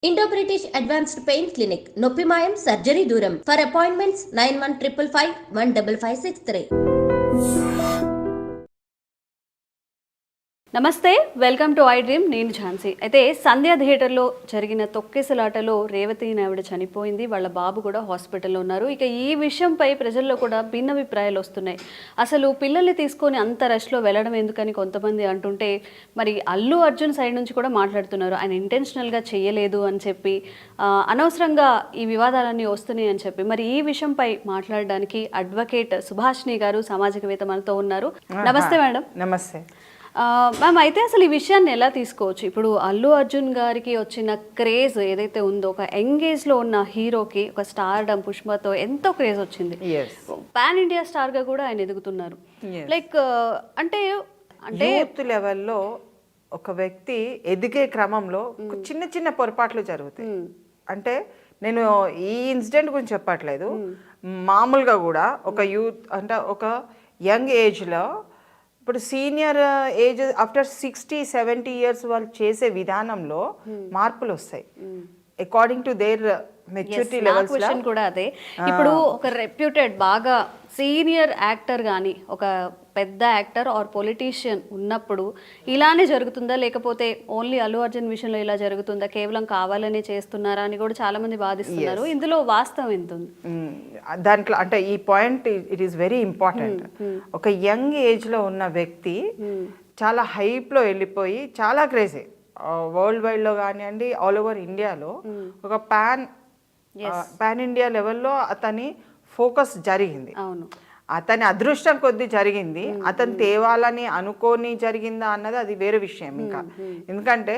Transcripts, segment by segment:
Indo British advanced pain clinic నొప్పి మాయం surgery దూరం ఫర్ అపాయింట్మెంట్స్ 9155515563. నమస్తే, వెల్కమ్ టు ఐ డ్రీమ్. నేను ఝాన్సీ. అయితే సంధ్య థియేటర్లో జరిగిన తొక్కేసలాటలో రేవతి ఆవిడ చనిపోయింది. వాళ్ళ బాబు కూడా హాస్పిటల్లో ఉన్నారు. ఇక ఈ విషయంపై ప్రజల్లో కూడా భిన్నాభిప్రాయాలు వస్తున్నాయి. అసలు పిల్లల్ని తీసుకొని అంత రష్లో వెళ్ళడం ఎందుకని కొంతమంది అంటుంటే, మరి అల్లు అర్జున్ సైడ్ నుంచి కూడా మాట్లాడుతున్నారు. ఆయన ఇంటెన్షనల్గా చేయలేదు అని చెప్పి, అనవసరంగా ఈ వివాదాలన్నీ వస్తున్నాయి అని చెప్పి. మరి ఈ విషయంపై మాట్లాడడానికి అడ్వకేట్ సుభాష్ని గారు, సామాజికవేత్త మనతో ఉన్నారు. నమస్తే మేడం. నమస్తే మ్యామ్. అయితే అసలు ఈ విషయాన్ని ఎలా తీసుకోవచ్చు? ఇప్పుడు అల్లు అర్జున్ గారికి వచ్చిన క్రేజ్ ఏదైతే ఉందో, ఒక యంగేజ్లో ఉన్న హీరోకి ఒక స్టార్డమ్ పుష్పతో ఎంతో క్రేజ్ వచ్చింది. పాన్ ఇండియా స్టార్గా కూడా ఆయన ఎదుగుతున్నారు. లైక్ అంటే యూత్ లెవెల్లో ఒక వ్యక్తి ఎదిగే క్రమంలో చిన్న చిన్న పొరపాట్లు జరుగుతాయి. అంటే నేను ఈ ఇన్సిడెంట్ గురించి చెప్పట్లేదు, మామూలుగా కూడా ఒక యూత్ అంటే ఒక యంగ్ ఏజ్లో ఇప్పుడు సీనియర్ ఏజ్ ఆఫ్టర్ 60-70 ఇయర్స్ వాళ్ళు చేసే విధానంలో మార్పులు వస్తాయి according to their maturity levels. కూడా అదే, ఇప్పుడు ఒక రెప్యూటెడ్ బాగా సీనియర్ యాక్టర్ కానీ ఒక పెద్ద యాక్టర్ ఆర్ పొలిటీషియన్ ఉన్నప్పుడు ఇలానే జరుగుతుందా, లేకపోతే ఓన్లీ అల్లు అర్జున్ విషయంలో ఇలా జరుగుతుందా, కేవలం కావాలనే చేస్తున్నారా అని కూడా చాలా మంది వాదిస్తున్నారు. ఇందులో వాస్తవం ఎంత ఉంది? దాంట్లో అంటే ఈ point it is very important. ఒక యంగ్ ఏజ్ లో ఉన్న వ్యక్తి చాలా హైప్ లో వెళ్ళిపోయి చాలా క్రేజీ వరల్డ్ వైడ్ లో కానివ్వండి, ఆల్ ఓవర్ ఇండియాలో ఒక పాన్ ఇండియా లెవెల్లో అతని ఫోకస్ జరిగింది. అవును, అతని అదృష్టం కొద్దీ జరిగింది. అతను తేవాలని అనుకోని జరిగిందా అన్నది అది వేరే విషయం. ఇంకా ఎందుకంటే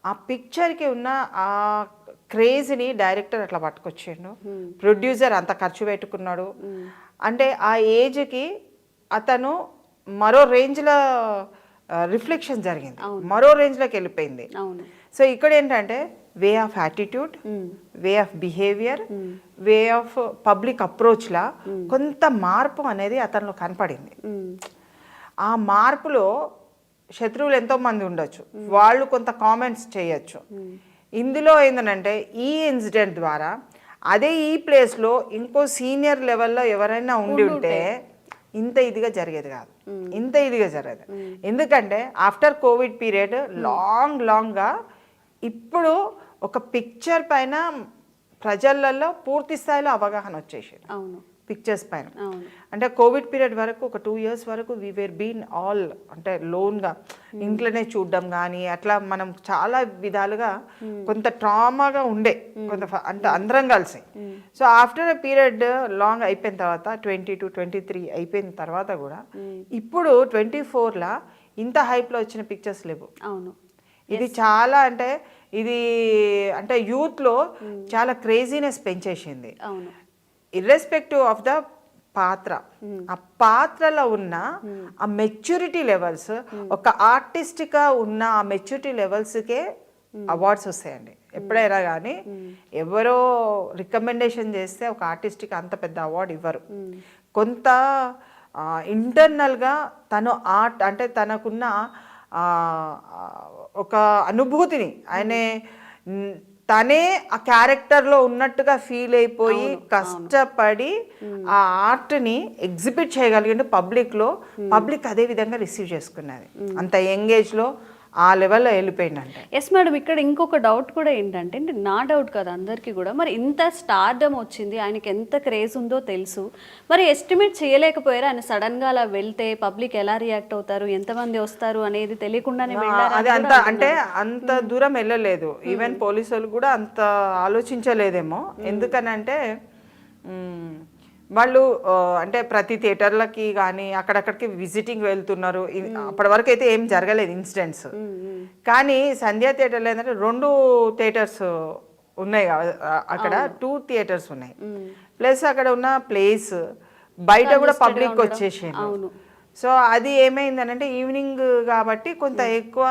ఆ పిక్చర్కి ఉన్న ఆ క్రేజ్ని డైరెక్టర్ అట్లా పట్టుకొచ్చిండు, ప్రొడ్యూసర్ అంత ఖర్చు పెట్టుకున్నాడు. అంటే ఆ ఏజ్కి అతను మరో రేంజ్లో రిఫ్లెక్షన్ జరిగింది, మరో రేంజ్లోకి వెళ్ళిపోయింది. సో ఇక్కడ ఏంటంటే way of attitude, way of behaviour, way of public అప్రోచ్లా కొంత మార్పు అనేది అతనిలో కనపడింది. ఆ మార్పులో శత్రువులు ఎంతోమంది ఉండొచ్చు, వాళ్ళు కొంత కామెంట్స్ చేయొచ్చు. ఇందులో ఏంటంటే ఈ ఇన్సిడెంట్ ద్వారా అదే ఈ ప్లేస్లో ఇంకో సీనియర్ లెవెల్లో ఎవరైనా ఉండి ఉంటే ఇంత ఇదిగా జరిగేది కాదు, ఇంత ఇదిగా జరగదు. ఎందుకంటే ఆఫ్టర్ కోవిడ్ పీరియడ్ లాంగ్గా ఇప్పుడు ఒక పిక్చర్ పైన ప్రజలలో పూర్తి స్థాయిలో అవగాహన వచ్చేసింది. అవును, పిక్చర్స్ పైన. అంటే కోవిడ్ పీరియడ్ వరకు ఒక 2 years వరకు వీ వేర్ బీన్ ఆల్ అంటే లోన్గా ఇంట్లోనే చూడడం కానీ అట్లా మనం చాలా విధాలుగా కొంత ట్రామాగా ఉండే కొంత అంటే అందరం కలిసి. So after a period long అయిపోయిన తర్వాత 22-23 అయిపోయిన తర్వాత కూడా ఇప్పుడు 24లా ఇంత హైప్లో వచ్చిన పిక్చర్స్ లేవు. అవును, ఇది చాలా అంటే ఇది అంటే యూత్లో చాలా క్రేజీనెస్ పెంచేసింది. ఇర్రెస్పెక్టివ్ ఆఫ్ ద పాత్ర, ఆ పాత్రలో ఉన్న ఆ మెచ్యూరిటీ లెవెల్స్, ఒక ఆర్టిస్ట్గా ఉన్న ఆ మెచ్యూరిటీ లెవెల్స్కే అవార్డ్స్ వస్తాయండి. ఎప్పుడైనా కానీ ఎవరో రికమెండేషన్ చేస్తే ఒక ఆర్టిస్ట్కి అంత పెద్ద అవార్డు ఇవ్వరు. కొంత ఇంటర్నల్గా తను ఆర్ట్ అంటే తనకున్న ఒక అనుభూతిని ఆయన తనే ఆ క్యారెక్టర్లో ఉన్నట్టుగా ఫీల్ అయిపోయి కష్టపడి ఆ ఆర్ట్ని ఎగ్జిబిట్ చేయగలిగిండు పబ్లిక్లో. పబ్లిక్ అదే విధంగా రిసీవ్ చేసుకున్నది. అంత యంగ్ ఏజ్లో ఆ లెవెల్లో వెళ్ళిపోయిందంటే. ఎస్ మేడం, ఇక్కడ ఇంకొక డౌట్ కూడా ఏంటంటే, నా డౌట్ కదా అందరికీ కూడా, మరి ఇంత స్టార్డమ్ వచ్చింది, ఆయనకి ఎంత క్రేజ్ ఉందో తెలుసు, మరి ఎస్టిమేట్ చేయలేకపోయారు ఆయన సడన్గా అలా వెళ్తే పబ్లిక్ ఎలా రియాక్ట్ అవుతారు, ఎంతమంది వస్తారు అనేది తెలియకుండానే అది అంత అంటే అంత దూరం వెళ్ళలేదు. ఈవెన్ పోలీసు వాళ్ళు కూడా అంత ఆలోచించలేదేమో. ఎందుకనంటే వాళ్ళు అంటే ప్రతి థియేటర్లకి కానీ అక్కడక్కడికి విజిటింగ్ వెళ్తున్నారు. అప్పటి వరకు అయితే ఏం జరగలేదు ఇన్సిడెంట్స్. కానీ సంధ్యా థియేటర్లో ఏంటంటే 2 థియేటర్స్ ఉన్నాయి, అక్కడ 2 థియేటర్స్ ఉన్నాయి. ప్లస్ అక్కడ ఉన్న ప్లేస్ బయట కూడా పబ్లిక్ వచ్చేసారు. సో అది ఏమైందనంటే ఈవినింగ్ కాబట్టి కొంత ఎక్కువ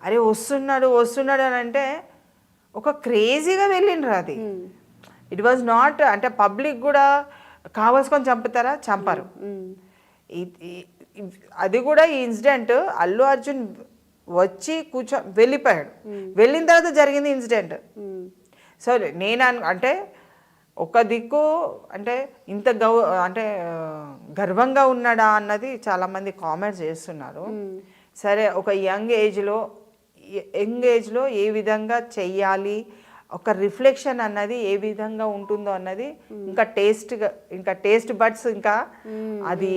అరే వస్తున్నాడు అని అంటే ఒక క్రేజీగా వెళ్ళిండ్రు. అది ఇట్ వాజ్ నాట్ అంటే పబ్లిక్ కూడా కావాల్సుకొని చంపుతారా, చంపరు. అది కూడా ఈ ఇన్సిడెంట్ అల్లు అర్జున్ వచ్చి వెళ్ళిపోయాడు. వెళ్ళిన తర్వాత జరిగింది ఇన్సిడెంట్. సో నేను అంటే ఒక దిక్కు అంటే ఇంత అంటే గర్వంగా ఉన్నాడా అన్నది చాలామంది కామెంట్స్ చేస్తున్నారు. సరే ఒక యంగ్ ఏజ్లో ఏ విధంగా చెయ్యాలి, ఒక రిఫ్లెక్షన్ అన్నది ఏ విధంగా ఉంటుందో అన్నది ఇంకా టేస్ట్ బడ్స్ ఇంకా అది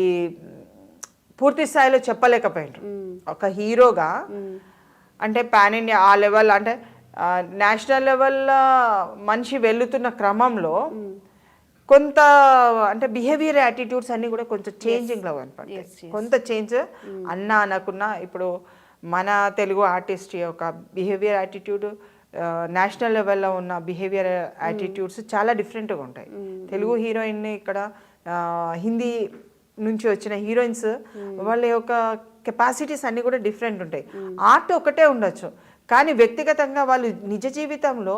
పూర్తి స్థాయిలో చెప్పలేకపోయినారు. ఒక హీరోగా అంటే పాన్ ఇండియా ఆ లెవెల్ అంటే నేషనల్ లెవెల్లో మనిషి వెళ్తున్న క్రమంలో కొంత అంటే బిహేవియర్ యాటిట్యూడ్స్ అన్నీ కూడా కొంచెం చేంజింగ్లో కనపడతాయి. కొంత చేంజ్ అన్నా అనకున్నా ఇప్పుడు మన తెలుగు ఆర్టిస్ట్ యొక్క బిహేవియర్ యాటిట్యూడ్ నేషనల్ లెవెల్లో ఉన్న బిహేవియర్ యాటిట్యూడ్స్ చాలా డిఫరెంట్గా ఉంటాయి. తెలుగు హీరోయిన్ని ఇక్కడ హిందీ నుంచి వచ్చిన హీరోయిన్స్ వాళ్ళ యొక్క కెపాసిటీస్ అన్నీ కూడా డిఫరెంట్ ఉంటాయి. ఆర్ట్ ఒకటే ఉండొచ్చు కానీ వ్యక్తిగతంగా వాళ్ళు నిజ జీవితంలో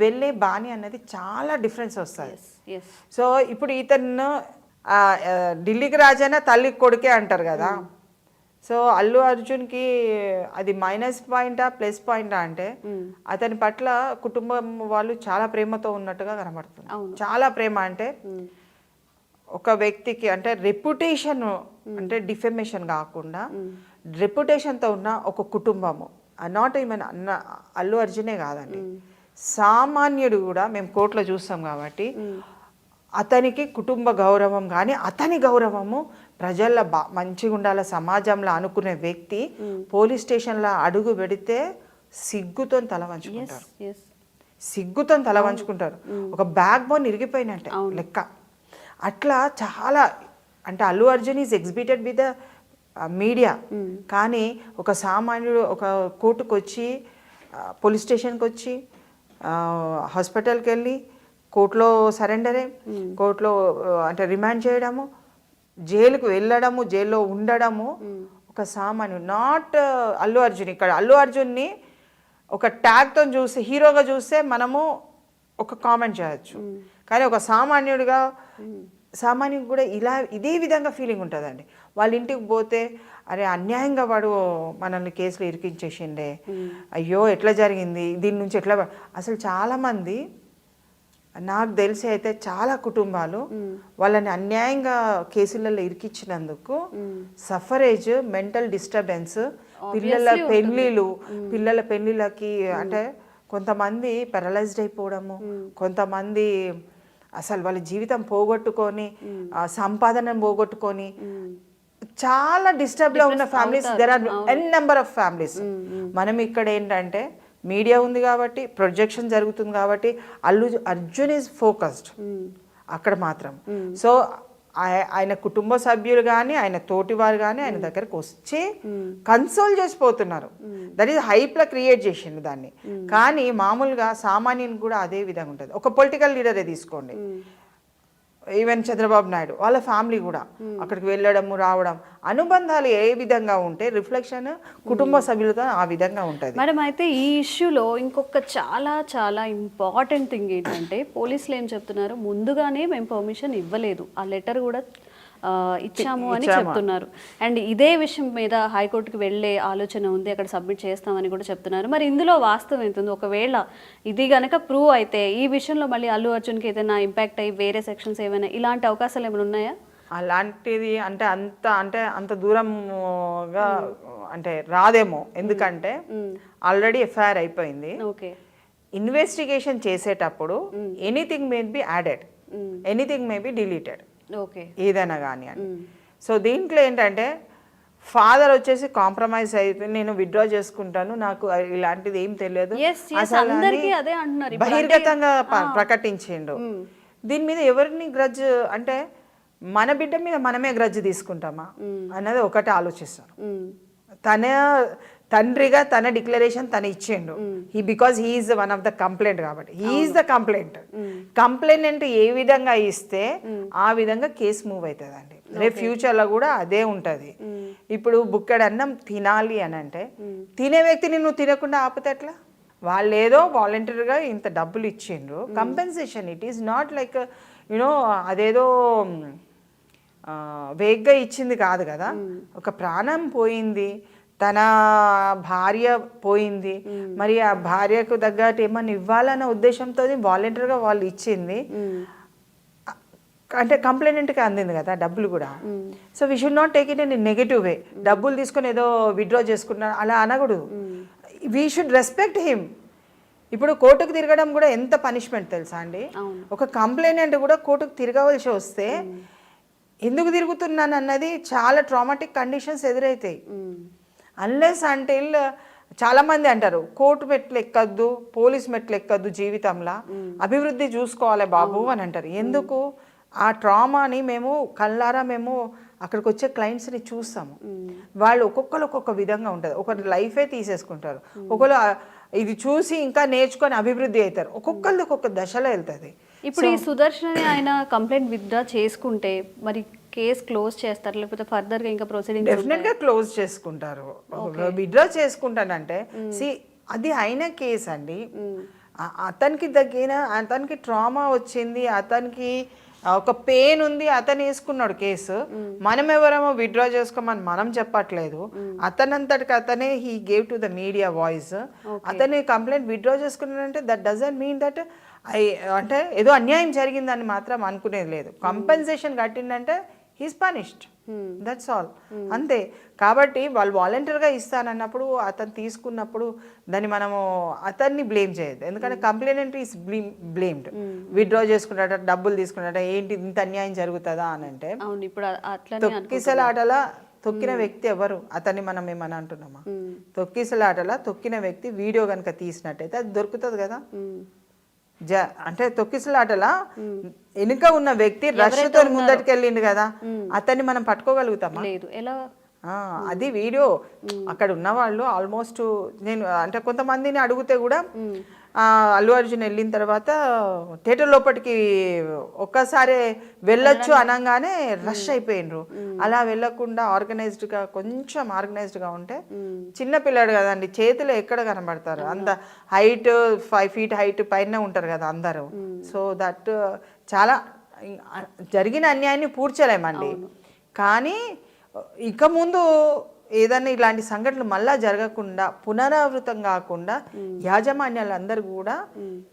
వెళ్ళే బాణి అన్నది చాలా డిఫరెన్స్ వస్తుంది. సో ఇప్పుడు ఇతను ఢిల్లీకి రాజైనా తల్లి కొడుకే అంటారు కదా. సో అల్లు అర్జున్కి అది మైనస్ పాయింటా ప్లస్ పాయింటా అంటే అతని పట్ల కుటుంబం వాళ్ళు చాలా ప్రేమతో ఉన్నట్టుగా కనబడుతుంది. చాలా ప్రేమ అంటే ఒక వ్యక్తికి అంటే రెప్యుటేషన్ అంటే డిఫెమేషన్ కాకుండా రెప్యుటేషన్తో ఉన్న ఒక కుటుంబము నాట్ ఈవెన్ అల్లు అర్జునే కాదండి, సామాన్యుడు కూడా మేము కోర్టులో చూస్తాం కాబట్టి అతనికి కుటుంబ గౌరవం కానీ అతని గౌరవము ప్రజల్లో మంచిగా ఉండాల సమాజంలో అనుకునే వ్యక్తి పోలీస్ స్టేషన్లో అడుగు పెడితే సిగ్గుతో తల వంచుకుంటారు. ఒక బ్యాక్ బోన్ ఇరిగిపోయినట్టే లెక్క. అట్లా చాలా అంటే Allu Arjun is exhibited with the media. కానీ ఒక సామాన్యుడు ఒక కోర్టుకు వచ్చి పోలీస్ స్టేషన్కి వచ్చి హాస్పిటల్కి వెళ్ళి కోర్టులో సరెండర్ అయ్యి కోర్టులో అంటే రిమాండ్ చేయడము, జైలుకు వెళ్ళడము, జైల్లో ఉండడము ఒక సామాన్యుడు. నాట్ అల్లు అర్జున్. ఇక్కడ అల్లు అర్జున్ని ఒక ట్యాగ్తో చూసి హీరోగా చూస్తే మనము ఒక కామెంట్ చేయొచ్చు, కానీ ఒక సామాన్యుడిగా సామాన్యుడు కూడా ఇదే విధంగా ఫీలింగ్ ఉంటుందండి. వాళ్ళ ఇంటికి పోతే అరే అన్యాయంగా వాడు మనల్ని కేసులో ఇరికించేసిండే, అయ్యో ఎట్లా జరిగింది, దీని నుంచి ఎట్లా అసలు చాలామంది నాకు తెలిసి అయితే చాలా కుటుంబాలు వాళ్ళని అన్యాయంగా కేసులలో ఇరికించినందుకు సఫరేజ్, మెంటల్ డిస్టర్బెన్స్, పిల్లల పెళ్ళిళ్ళకి అంటే కొంతమంది పెరలైజ్డ్ అయిపోవడము, కొంతమంది అసలు వాళ్ళ జీవితం పోగొట్టుకొని సంపాదనను పోగొట్టుకొని చాలా డిస్టర్బ్లో ఉన్న families there are n number of families. మనం ఇక్కడ ఏంటంటే మీడియా ఉంది కాబట్టి ప్రొజెక్షన్ జరుగుతుంది కాబట్టి అల్లు అర్జున్ ఈజ్ ఫోకస్డ్ అక్కడ మాత్రం. సో ఆయన కుటుంబ సభ్యులు కానీ ఆయన తోటివారు కానీ ఆయన దగ్గరకు వచ్చి కన్సోల్ చేసిపోతున్నారు. దట్ ఈస్ హైప్లా క్రియేట్ చేసిండు దాన్ని. కానీ మామూలుగా సామాన్యుని కూడా అదే విధంగా ఉంటుంది. ఒక పొలిటికల్ లీడరే తీసుకోండి, ఈవెన్ చంద్రబాబు నాయుడు వాళ్ళ ఫ్యామిలీ కూడా అక్కడికి వెళ్ళడము రావడం అనుబంధాలు ఏ విధంగా ఉంటే రిఫ్లెక్షన్ కుటుంబ సభ్యులతో ఆ విధంగా ఉంటుంది. మేడం అయితే ఈ ఇష్యూలో ఇంకొక చాలా చాలా ఇంపార్టెంట్ థింగ్ ఏంటంటే పోలీసులు ఏం చెప్తున్నారు, ముందుగానే మేము పర్మిషన్ ఇవ్వలేదు, ఆ లెటర్ కూడా ఇచ్చాము అని చెప్తున్నారు. అండ్ ఇదే విషయం మీద హైకోర్టుకి వెళ్ళే ఆలోచన ఉంది, అక్కడ సబ్మిట్ చేస్తామని కూడా చెప్తున్నారు. మరి ఇందులో వాస్తవం ఎంత ఒకవేళ ఇది గనక ప్రూవ్ అయితే ఈ విషయంలో మళ్ళీ అల్లు అర్జున్కి ఏదైనా ఇంపాక్ట్ అయ్యి వేరే సెక్షన్స్ ఏమైనా ఇలాంటి అవకాశాలు ఏమైనా ఉన్నాయా? అలాంటిది అంటే అంత దూరంగా అంటే రాదేమో, ఎందుకంటే ఆల్రెడీ ఎఫ్ఐఆర్ అయిపోయింది. ఓకే, ఇన్వెస్టిగేషన్ చేసేటప్పుడు anything may be added, anything may be deleted, okay ఏదైనా కానీ అని. సో దీంట్లో ఏంటంటే ఫాదర్ వచ్చేసి కాంప్రమైజ్ అయితే నేను విత్డ్రా చేసుకుంటాను, నాకు ఇలాంటిది ఏం తెలియదు అసలు బహిర్గతంగా ప్రకటించిండు. దీని మీద ఎవరిని గ్రడ్జ్ అంటే మన బిడ్డ మీద మనమే గ్రడ్జ్ తీసుకుంటామా అన్నది ఒకటి ఆలోచిస్తాను. తన తండ్రిగా తన డిక్లరేషన్ తను ఇచ్చిండు, because he is one of the complaint కాబట్టి హీఈస్ ద కంప్లైంట్ ఏ విధంగా ఇస్తే ఆ విధంగా కేసు మూవ్ అవుతుందండి. రేపు ఫ్యూచర్లో కూడా అదే ఉంటుంది. ఇప్పుడు బుక్కెడు అన్నం తినాలి అని అంటే తినే వ్యక్తిని నువ్వు తినకుండా ఆపితే ఎట్లా? వాళ్ళు ఏదో వాలంటీర్గా ఇంత డబ్బులు ఇచ్చిండ్రు, compensation. It is not like you know అదేదో వేగ్గా ఇచ్చింది కాదు కదా, ఒక ప్రాణం పోయింది, తన భార్య పోయింది, మరి ఆ భార్యకు తగ్గట్టు ఏమన్నా ఇవ్వాలన్న ఉద్దేశంతో వాలంటీర్గా వాళ్ళు ఇచ్చింది, అంటే కంప్లైంట్కి అందింది కదా డబ్బులు కూడా. So we should not take it in negative way. డబ్బులు తీసుకొని ఏదో విత్డ్రా చేసుకున్నా అలా అనకూడదు. We should respect him. ఇప్పుడు కోర్టుకు తిరగడం కూడా ఎంత పనిష్మెంట్ తెలుసా అండి. ఒక కంప్లైంట్ కూడా కోర్టుకు తిరగవలసి వస్తే ఎందుకు తిరుగుతున్నాను అన్నది చాలా ట్రామాటిక్ కండిషన్స్ ఎదురవుతాయి. అన్లెస్ అంటిల్ చాలామంది అంటారు కోర్టు మెట్లు ఎక్కద్దు, పోలీస్ మెట్లు ఎక్కద్దు, జీవితంలో అభివృద్ధి చూసుకోవాలి బాబు అని అంటారు. ఎందుకు? ఆ ట్రామాని మేము కళ్ళారా మేము అక్కడికి వచ్చే క్లయింట్స్ని చూస్తాము. వాళ్ళు ఒక్కొక్కరు ఒక్కొక్క విధంగా ఉంటుంది. ఒకరి లైఫే తీసేసుకుంటారు, ఒకరు ఇది చూసి ఇంకా నేర్చుకొని అభివృద్ధి అవుతారు. ఒక్కొక్కరిది ఒక్కొక్క దశలో వెళ్తుంది. ఇప్పుడు ఈ సుదర్శన్ ఆయన కంప్లైంట్ విత్డ్రా చేసుకుంటే మరి కేసు క్లోజ్ చేస్తారు, లేకపోతే ఫర్దర్గా ఇంకా ప్రొసీడింగ్? డెఫినెట్గా క్లోజ్ చేసుకుంటారు. విత్డ్రా చేసుకుంటానంటే అది అయిన కేసు అండి. అతనికి ట్రామా వచ్చింది, అతనికి ఒక పెయిన్ ఉంది, అతను వేసుకున్నాడు కేసు. మనం ఎవరేమో విత్డ్రా చేసుకోమని మనం చెప్పట్లేదు. అతనంతటికి అతనే he gave to the media voice. అతని కంప్లైంట్ విత్డ్రా చేసుకున్నాడంటే దట్ డజంట్ మీన్ దట్ అంటే ఏదో అన్యాయం జరిగిందని మాత్రం అనుకునేది లేదు. కంపెన్సేషన్ కట్టిందంటే హీస్ పనిష్డ్, దట్స్ ఆల్, అంతే. కాబట్టి వాళ్ళు వాలంటీర్గా ఇస్తానన్నప్పుడు అతను తీసుకున్నప్పుడు దాన్ని మనము అతన్ని బ్లేమ్ చేయొద్దు. ఎందుకంటే కంప్లైనెంట్ ఈస్ బ్లేమ్డ్. విత్డ్రా చేసుకున్నాడ, డబ్బులు తీసుకున్నాడ, ఏంటి ఇంత అన్యాయం జరుగుతుందా అని అంటే తొక్కిసలాటలా తొక్కిన వ్యక్తి ఎవరు? అతన్ని మనం ఏమని అంటున్నామా? తొక్కిసలాటలా తొక్కిన వ్యక్తి వీడియో కనుక తీసినట్టయితే అది దొరుకుతుంది కదా. అంటే తొక్కిసలాటలా వెనుక ఉన్న వ్యక్తి రష్తో ముందటికి వెళ్ళిండు కదా, అతన్ని మనం పట్టుకోగలుగుతామా? అది వీడియో అక్కడ ఉన్న వాళ్ళు ఆల్మోస్ట్ నేను అంటే కొంతమందిని అడిగితే కూడా అల్లు అర్జున్ వెళ్ళిన తర్వాత థియేటర్ లోపలికి ఒక్కసారి వెళ్ళొచ్చు అనగానే రష్ అయిపోయినరు. అలా వెళ్ళకుండా ఆర్గనైజ్డ్గా కొంచెం ఆర్గనైజ్డ్గా ఉంటే, చిన్న పిల్లాడు కదండి, చేతులు ఎక్కడ కనబడతారు? అంత హైట్ 5 feet హైట్ పైన ఉంటారు కదా అందరూ. సో దట్ చాలా జరిగిన అన్యాయాన్ని పూడ్చలేమండి. కానీ ఇక ముందు ఏదన్నా ఇలాంటి సంఘటనలు మళ్ళా జరగకుండా, పునరావృతం కాకుండా యాజమాన్యాలందరూ కూడా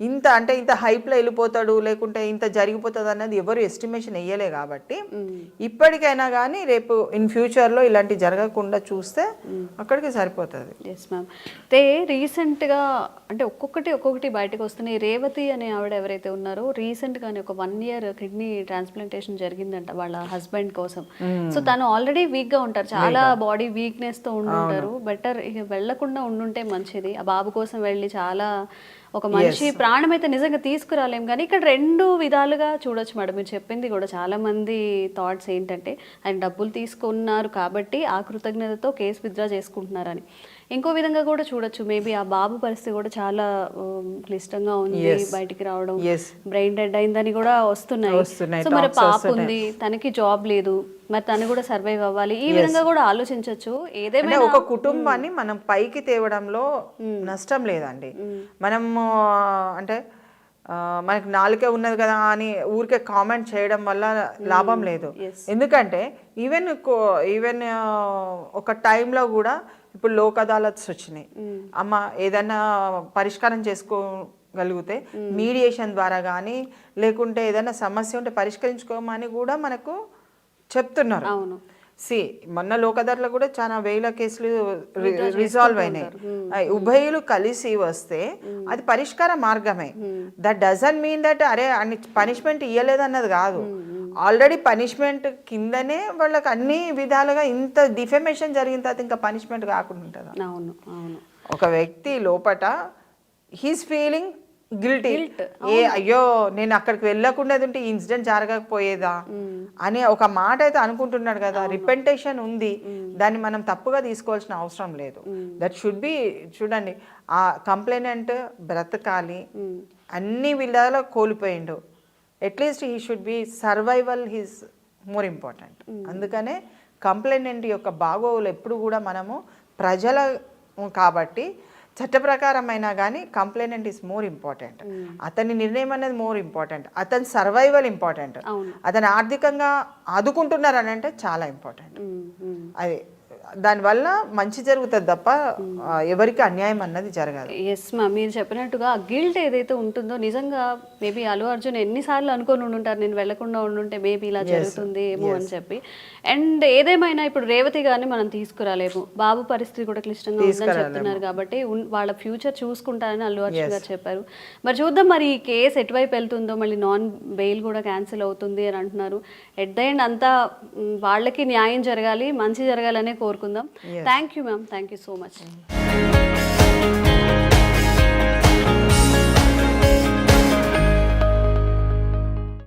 ఇంత హైప్లో వెళ్ళిపోతాడు లేకుంటే ఇంత జరిగిపోతుంది అన్నది ఎవరు ఎస్టిమేషన్ వేయలే. కాబట్టి ఇప్పటికైనా కానీ రేపు ఇన్ ఫ్యూచర్లో ఇలాంటి జరగకుండా చూస్తే అక్కడికి సరిపోతుంది. Yes ma'am. అయితే రీసెంట్గా అంటే ఒక్కొక్కటి బయటకు వస్తున్నాయి. రేవతి అనే ఆవిడ ఎవరైతే ఉన్నారో రీసెంట్గానే ఒక 1 year కిడ్నీ ట్రాన్స్ప్లాంటేషన్ జరిగిందంట వాళ్ళ హస్బెండ్ కోసం. సో తను ఆల్రెడీ వీక్గా ఉంటారు, చాలా బాడీ వీక్నెస్తో ఉండుంటారు. బెటర్ ఇక వెళ్లకుండా ఉండుంటే మంచిది. ఆ బాబు కోసం వెళ్ళి చాలా ఒక మనిషి ప్రాణం అయితే నిజంగా తీసుకురాలేం. కానీ ఇక్కడ 2 విధాలుగా చూడొచ్చు మేడం. మీరు చెప్పింది కూడా చాలా మంది థాట్స్ ఏంటంటే ఆయన డబ్బులు తీసుకున్నారు కాబట్టి ఆ కృతజ్ఞతతో కేసు విత్డ్రా చేసుకుంటున్నారని. ఇంకో విధంగా కూడా చూడొచ్చు, మేబీ ఆ బాబు పరిస్థితి కూడా చాలా క్లిష్టంగా ఉంది, బయటికి రావడం, బ్రెయిన్ డెడ్ అయిందని కూడా వస్తున్నాయి. సో మరి పాప ఉంది, తనకి జాబ్ లేదు, మరి తను కూడా సర్వైవ్ అవ్వాలి. ఈ విధంగా కూడా ఆలోచించవచ్చు. ఏదేమైనా ఒక కుటుంబాన్ని మనం పైకి తేవడంలో నష్టం లేదండి. మనం అంటే మనకి నాలుకే ఉన్నది కదా అని ఊరికే కామెంట్ చేయడం వల్ల లాభం లేదు. ఎందుకంటే ఈవెన్ ఒక టైంలో కూడా ఇప్పుడు లోక్ అదాలత్స్ వచ్చినాయి. అమ్మ ఏదైనా పరిష్కారం చేసుకోగలిగితే మీడియేషన్ ద్వారా కానీ లేకుంటే ఏదైనా సమస్య ఉంటే పరిష్కరించుకోమని కూడా మనకు చెప్తున్నారు. అవును. మొన్న లోకదారులో కూడా చాలా వేల కేసులు రిజాల్వ్ అయినాయి. ఉభయులు కలిసి వస్తే అది పరిష్కార మార్గమే. దట్ డజంట్ మీన్ దట్ అరే అన్ని పనిష్మెంట్ ఇవ్వలేదన్నది కాదు. ఆల్రెడీ పనిష్మెంట్ కిందనే వాళ్ళకి అన్ని విధాలుగా ఇంత డిఫెమేషన్ జరిగిన తర్వాత ఇంకా పనిష్మెంట్ కాకుండా ఉంటుందా? అవును అవును. ఒక వ్యక్తి లోపట హీస్ ఫీలింగ్ గిల్టీ, అయ్యో నేను అక్కడికి వెళ్ళకుండా ఉంటే ఈ ఇన్సిడెంట్ జరగకపోయేదా అని ఒక మాట అయితే అనుకుంటున్నాడు కదా. రిపెంటేషన్ ఉంది, దాన్ని మనం తప్పుగా తీసుకోవాల్సిన అవసరం లేదు. That should be. చూడండి, ఆ కంప్లైనెంట్ బ్రతకాలి, అన్ని విధాలా కోల్పోయిండు. At least he should be survival he's more important. అందుకనే కంప్లైనెంట్ యొక్క బాగోగులు ఎప్పుడు కూడా మనము ప్రజల కాబట్టి చట్ట ప్రకారం అయినా కానీ కంప్లైనెంట్ ఈస్ మోర్ ఇంపార్టెంట్. అతని నిర్ణయం అనేది మోర్ ఇంపార్టెంట్. అతని సర్వైవల్ ఇంపార్టెంట్. అతను ఆర్థికంగా ఆదుకుంటున్నారు అని అంటే చాలా ఇంపార్టెంట్. అది దానివల్ల మంచి జరుగుతుంది తప్ప ఎవరికి అన్యాయం అన్నది జరగదు. ఎస్ మ్యామ్, మీరు చెప్పినట్టుగా గిల్ట్ ఏదైతే ఉంటుందో నిజంగా మేబీ అల్లు అర్జున్ ఎన్నిసార్లు అనుకొని ఉండుంటారు నేను వెళ్లకుండా ఉండుంటే మేబీ ఇలా జరుగుతుంది ఏమో అని చెప్పి. అండ్ ఏదేమైనా ఇప్పుడు రేవతి గారిని మనం తీసుకురాలేము, బాబు పరిస్థితి కూడా క్లిష్టంగా ఉందని చెప్తున్నారు కాబట్టి వాళ్ళ ఫ్యూచర్ చూసుకుంటారని అల్లు అర్జున్ గారు చెప్పారు. మరి చూద్దాం మరి ఈ కేసు ఎటువైపు వెళ్తుందో, మళ్ళీ నాన్ బెయిల్ కూడా క్యాన్సిల్ అవుతుంది అని అంటున్నారు. ఎట్ ద ఎండ్ అంతా వాళ్ళకి న్యాయం జరగాలి, మంచి జరగాలనే కోరుకుందాం. Thank you ma'am, thank you so much.